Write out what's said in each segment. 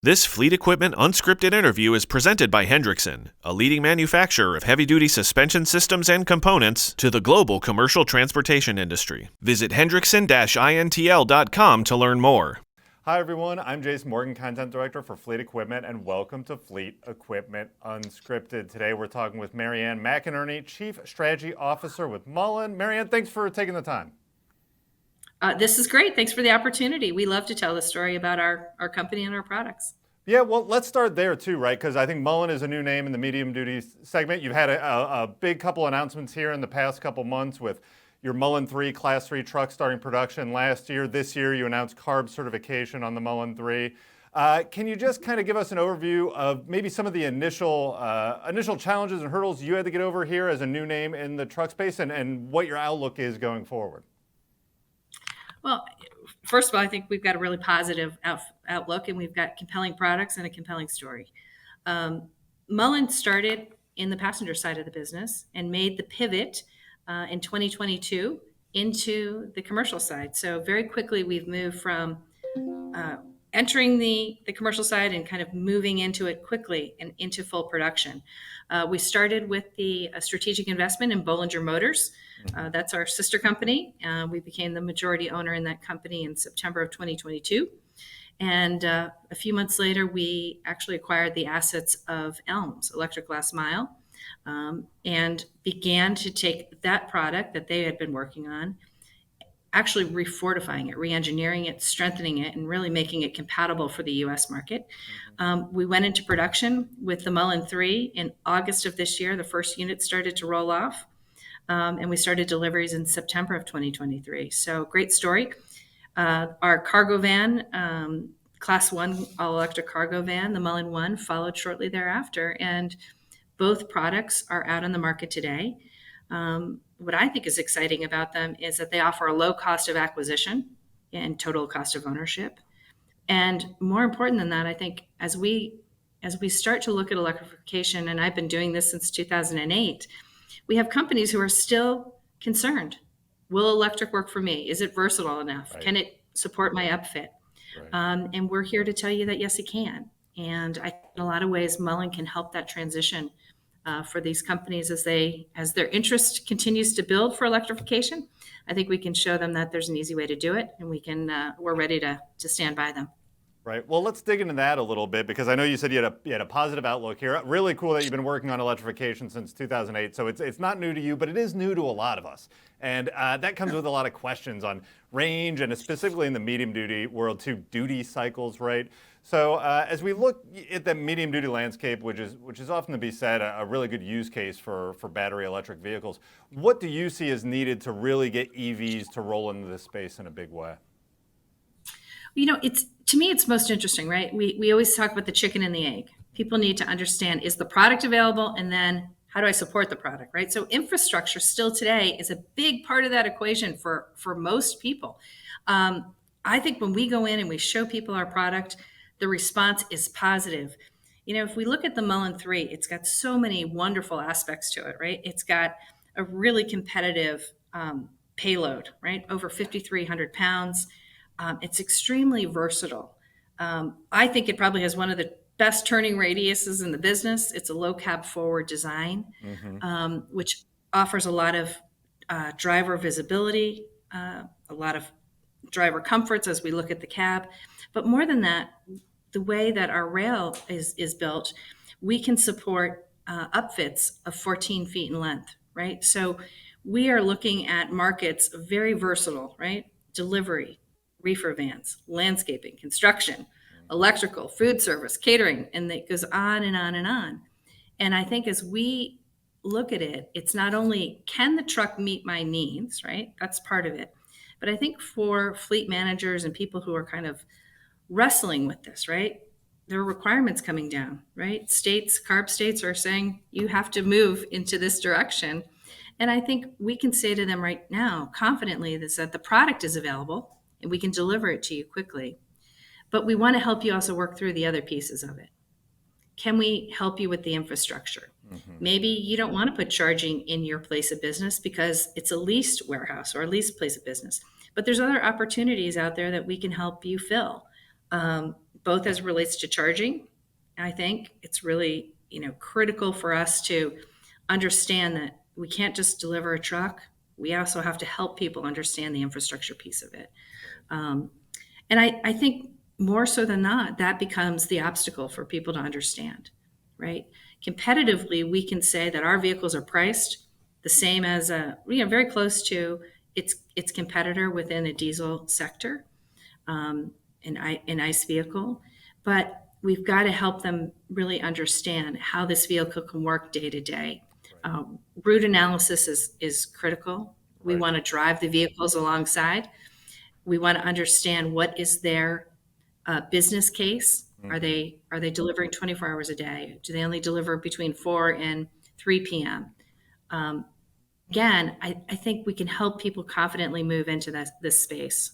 This Fleet Equipment Unscripted interview is presented by Hendrickson, a leading manufacturer of heavy-duty suspension systems and components to the global commercial transportation industry. Visit hendrickson-intl.com to learn more. Hi everyone, I'm Jason Morgan, Content Director for Fleet Equipment, and welcome to Fleet Equipment Unscripted. Today we're talking with Marianne McInerney, Chief Strategy Officer with Mullen. Marianne, thanks for taking the time. This is great. Thanks for the opportunity. We love to tell the story about our company and our products. Yeah, well, let's start there too, right? Because I think Mullen is a new name in the medium duty segment. You've had a big couple announcements here in the past couple months with your Mullen 3 Class 3 truck starting production last year. This year you announced CARB certification on the Mullen 3. Can you just kind of give us an overview of maybe some of the initial challenges and hurdles you had to get over here as a new name in the truck space and what your outlook is going forward? Well, first of all, I think we've got a really positive outlook, and we've got compelling products and a compelling story. Mullen started in the passenger side of the business and made the pivot in 2022 into the commercial side. So very quickly, we've moved from entering the commercial side and kind of moving into it quickly and into full production. We started with the strategic investment in Bollinger Motors. That's our sister company. We became the majority owner in that company in September of 2022. And a few months later, we actually acquired the assets of Elms, Electric Last Mile, and began to take that product that they had been working on, actually refortifying it, re-engineering it, strengthening it, and really making it compatible for the U.S. market. We went into production with the Mullen 3 in August of this year. The first unit started to roll off, and we started deliveries in September of 2023. So great story. Our cargo van, Class 1 all-electric cargo van, the Mullen 1, followed shortly thereafter, and both products are out on the market today. What I think is exciting about them is that they offer a low cost of acquisition and total cost of ownership. And more important than that, I think as we start to look at electrification, and I've been doing this since 2008, we have companies who are still concerned. Will electric work for me? Is it versatile enough? Right. Can it support my upfit? Right. And we're here to tell you that, yes, it can. And I think in a lot of ways, Mullen can help that transition for these companies as their interest continues to build for electrification. I think we can show them that there's an easy way to do it, and we're ready to stand by them. Right. Well, let's dig into that a little bit, because I know you said you had a positive outlook here. Really cool that you've been working on electrification since 2008. So it's not new to you, but it is new to a lot of us. And that comes with a lot of questions on range, and specifically in the medium duty world too, duty cycles, right? So as we look at the medium duty landscape, which is often to be said a really good use case for battery electric vehicles, what do you see as needed to really get EVs to roll into this space in a big way? You know, to me, it's most interesting, right? We always talk about the chicken and the egg. People need to understand, is the product available? And then how do I support the product, right? So infrastructure still today is a big part of that equation for most people. I think when we go in and we show people our product, the response is positive. You know, if we look at the Mullen 3, it's got so many wonderful aspects to it, right? It's got a really competitive payload, right? Over 5,300 pounds. It's extremely versatile. I think it probably has one of the best turning radiuses in the business. It's a low cab forward design, which offers a lot of driver visibility, a lot of driver comforts as we look at the cab. But more than that, the way that our rail is built, we can support upfits of 14 feet in length, right? So we are looking at markets very versatile, right? Delivery, reefer vans, landscaping, construction, electrical, food service, catering, and it goes on and on and on. And I think as we look at it, it's not only can the truck meet my needs, right? That's part of it. But I think for fleet managers and people who are kind of wrestling with this, right? There are requirements coming down, right? CARB states are saying you have to move into this direction. And I think we can say to them right now confidently that the product is available and we can deliver it to you quickly. But we want to help you also work through the other pieces of it. Can we help you with the infrastructure? Maybe you don't want to put charging in your place of business because it's a leased warehouse or a leased place of business. But there's other opportunities out there that we can help you fill. both as it relates to charging. I think it's really, critical for us to understand that we can't just deliver a truck. We also have to help people understand the infrastructure piece of it. And I think more so than not, that becomes the obstacle for people to understand, right? Competitively, we can say that our vehicles are priced the same as very close to its competitor within a diesel sector, an ICE vehicle, but we've got to help them really understand how this vehicle can work day to day. Route analysis is critical. We want to drive the vehicles alongside. We want to understand what is their business case. Are they delivering 24 hours a day? Do they only deliver between 4 and 3 p.m.? Again, I think we can help people confidently move into this space.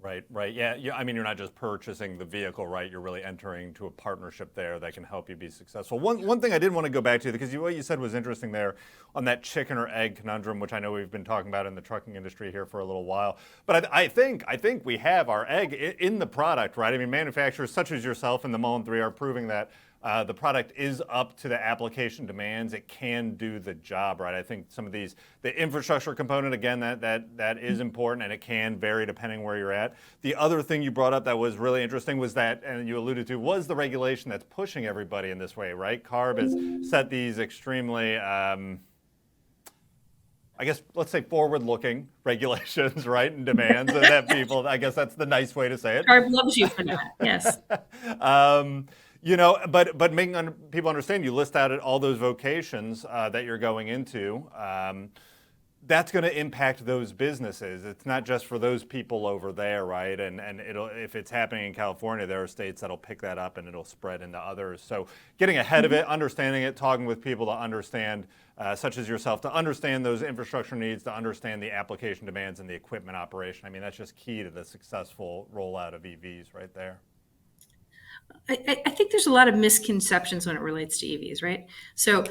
Right. Yeah. I mean, you're not just purchasing the vehicle, right? You're really entering into a partnership there that can help you be successful. One thing I did want to go back to, because what you said was interesting there on that chicken or egg conundrum, which I know we've been talking about in the trucking industry here for a little while. But I think we have our egg in the product, right? I mean, manufacturers such as yourself and the Mullen 3 are proving that the product is up to the application demands. It can do the job, right? I think some of the infrastructure component, again, that is important, and it can vary depending where you're at. The other thing you brought up that was really interesting was that, and you alluded to, was the regulation that's pushing everybody in this way, right? CARB has set these extremely, I guess, let's say forward-looking regulations, right, and demands that people, I guess that's the nice way to say it. CARB loves you for that, yes. But making people understand, you list out all those vocations that you're going into. That's going to impact those businesses. It's not just for those people over there, right? And if it's happening in California, there are states that'll pick that up and it'll spread into others. So getting ahead of it, understanding it, talking with people to understand, such as yourself, to understand those infrastructure needs, to understand the application demands and the equipment operation. I mean, that's just key to the successful rollout of EVs right there. I think there's a lot of misconceptions when it relates to EVs, right? So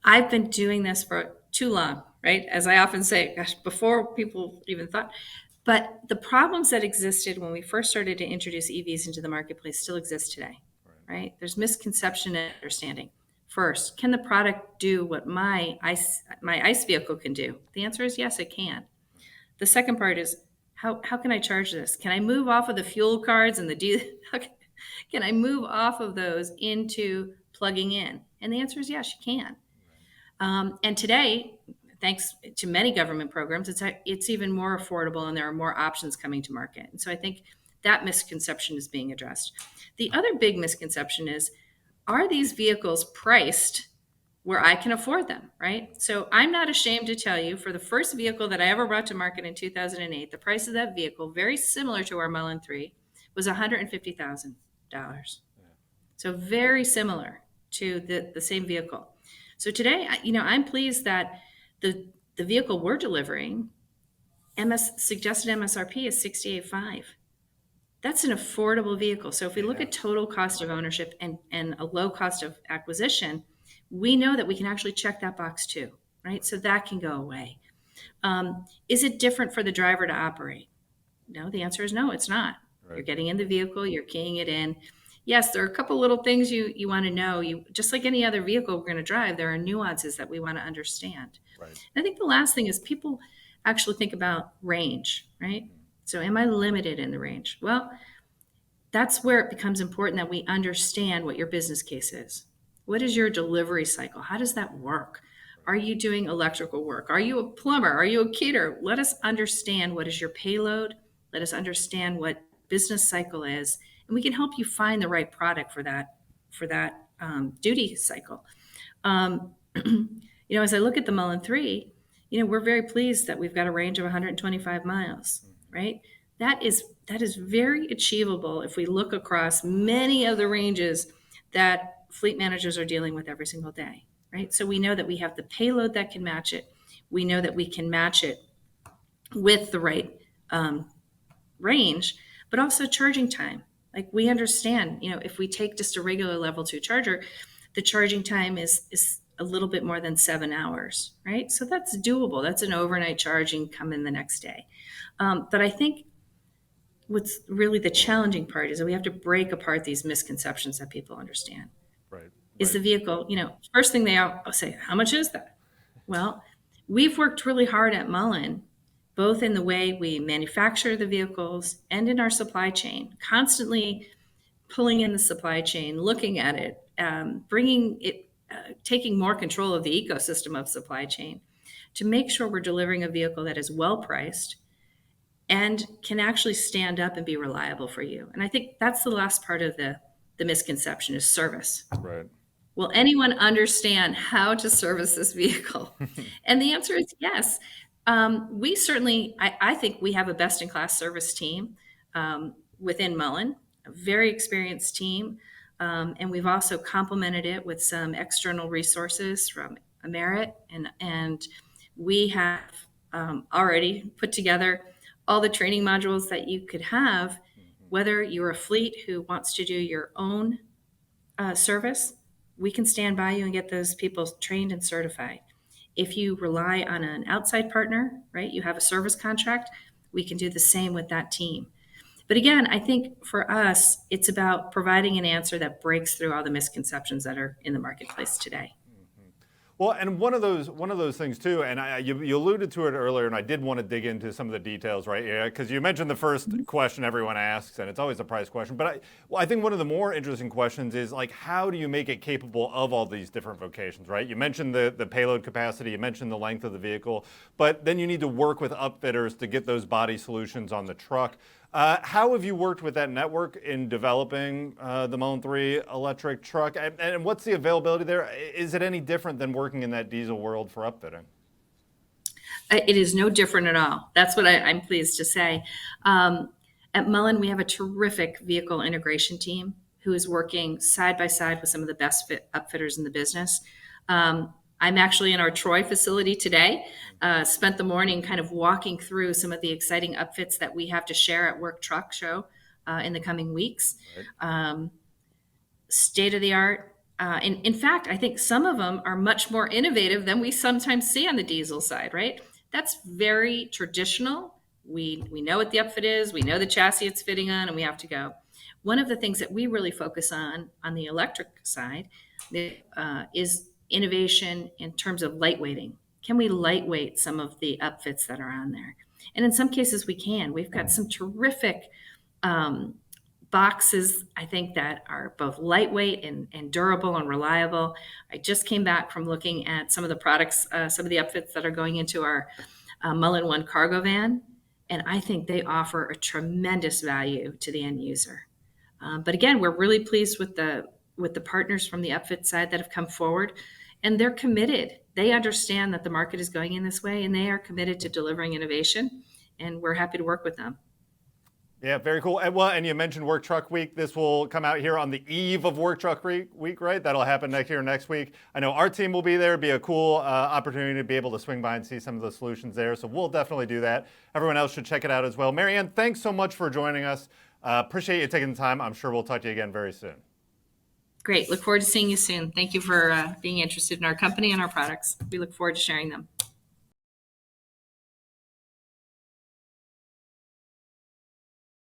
I've been doing this for too long, right? As I often say, gosh, before people even thought. But the problems that existed when we first started to introduce EVs into the marketplace still exist today, right? There's misconception and understanding. First, can the product do what my ICE vehicle can do? The answer is yes, it can. The second part is, how can I charge this? Can I move off of the fuel cards and the diesel? Can I move off of those into plugging in? And the answer is yes, you can. And today, thanks to many government programs, it's even more affordable and there are more options coming to market. And so I think that misconception is being addressed. The other big misconception is, are these vehicles priced where I can afford them, right? So I'm not ashamed to tell you, for the first vehicle that I ever brought to market in 2008, the price of that vehicle, very similar to our Mullen 3, was $150,000. So very similar to the same vehicle. So today, I'm pleased that the vehicle we're delivering, suggested MSRP is $68,500. That's an affordable vehicle. So if we look at total cost of ownership and a low cost of acquisition, we know that we can actually check that box too, right? So that can go away. Is it different for the driver to operate? No, the answer is no, it's not. Right. You're getting in the vehicle, you're keying it in. Yes, there are a couple little things you want to know. Just like any other vehicle we're going to drive, there are nuances that we want to understand. Right. And I think the last thing is people actually think about range, right? So am I limited in the range? Well, that's where it becomes important that we understand what your business case is. What is your delivery cycle? How does that work? Are you doing electrical work? Are you a plumber? Are you a caterer? Let us understand what is your payload. Let us understand what business cycle is, and we can help you find the right product for that duty cycle. As I look at the Mullen 3, we're very pleased that we've got a range of 125 miles, right? That is very achievable if we look across many of the ranges that fleet managers are dealing with every single day, right? So we know that we have the payload that can match it. We know that we can match it with the right range, but also charging time. Like we understand, if we take just a regular level 2 charger, the charging time is a little bit more than 7 hours, right? So that's doable. That's an overnight charging, come in the next day. But I think what's really the challenging part is that we have to break apart these misconceptions that people understand. Right. Is Right. the vehicle, first thing they all say, how much is that? Well, we've worked really hard at Mullen, both in the way we manufacture the vehicles and in our supply chain, constantly pulling in the supply chain, looking at it, bringing it, taking more control of the ecosystem of supply chain to make sure we're delivering a vehicle that is well priced and can actually stand up and be reliable for you. And I think that's the last part of the misconception is service. Right. Will anyone understand how to service this vehicle? And the answer is yes. We certainly, I think we have a best in class service team within Mullen, a very experienced team. And we've also complemented it with some external resources from Merit. And we have already put together all the training modules that you could have, whether you're a fleet who wants to do your own service, we can stand by you and get those people trained and certified. If you rely on an outside partner, right, you have a service contract, we can do the same with that team. But again, I think for us, it's about providing an answer that breaks through all the misconceptions that are in the marketplace today. Well, and one of those things too, and you alluded to it earlier, and I did want to dig into some of the details, right? Yeah, because you mentioned the first question everyone asks, and it's always a price question. But I think one of the more interesting questions is like, how do you make it capable of all these different vocations, right? You mentioned the payload capacity, you mentioned the length of the vehicle, but then you need to work with upfitters to get those body solutions on the truck. How have you worked with that network in developing the Mullen 3 electric truck? And what's the availability there? Is it any different than working in that diesel world for upfitting? It is no different at all. That's what I'm pleased to say. At Mullen, we have a terrific vehicle integration team who is working side by side with some of the best upfitters in the business. I'm actually in our Troy facility today. Spent the morning kind of walking through some of the exciting upfits that we have to share at Work Truck Show in the coming weeks. Right. State of the art. In fact, I think some of them are much more innovative than we sometimes see on the diesel side, right? That's very traditional. We know what the upfit is, we know the chassis it's fitting on, and we have to go. One of the things that we really focus on the electric side is innovation in terms of lightweighting. Can we lightweight some of the upfits that are on there? And in some cases we can. We've got some terrific boxes, I think, that are both lightweight and durable and reliable. I just came back from looking at some of the products, some of the upfits that are going into our Mullen One cargo van, and I think they offer a tremendous value to the end user. But again, we're really pleased with the partners from the upfit side that have come forward, and they're committed. They understand that the market is going in this way, and they are committed to delivering innovation, and we're happy to work with them. Yeah, very cool. And you mentioned Work Truck Week. This will come out here on the eve of Work Truck Week, right? That'll happen next week. I know our team will be there. It'll be a cool opportunity to be able to swing by and see some of the solutions there. So we'll definitely do that. Everyone else should check it out as well. Marianne, thanks so much for joining us. Appreciate you taking the time. I'm sure we'll talk to you again very soon. Great. Look forward to seeing you soon. Thank you for being interested in our company and our products. We look forward to sharing them.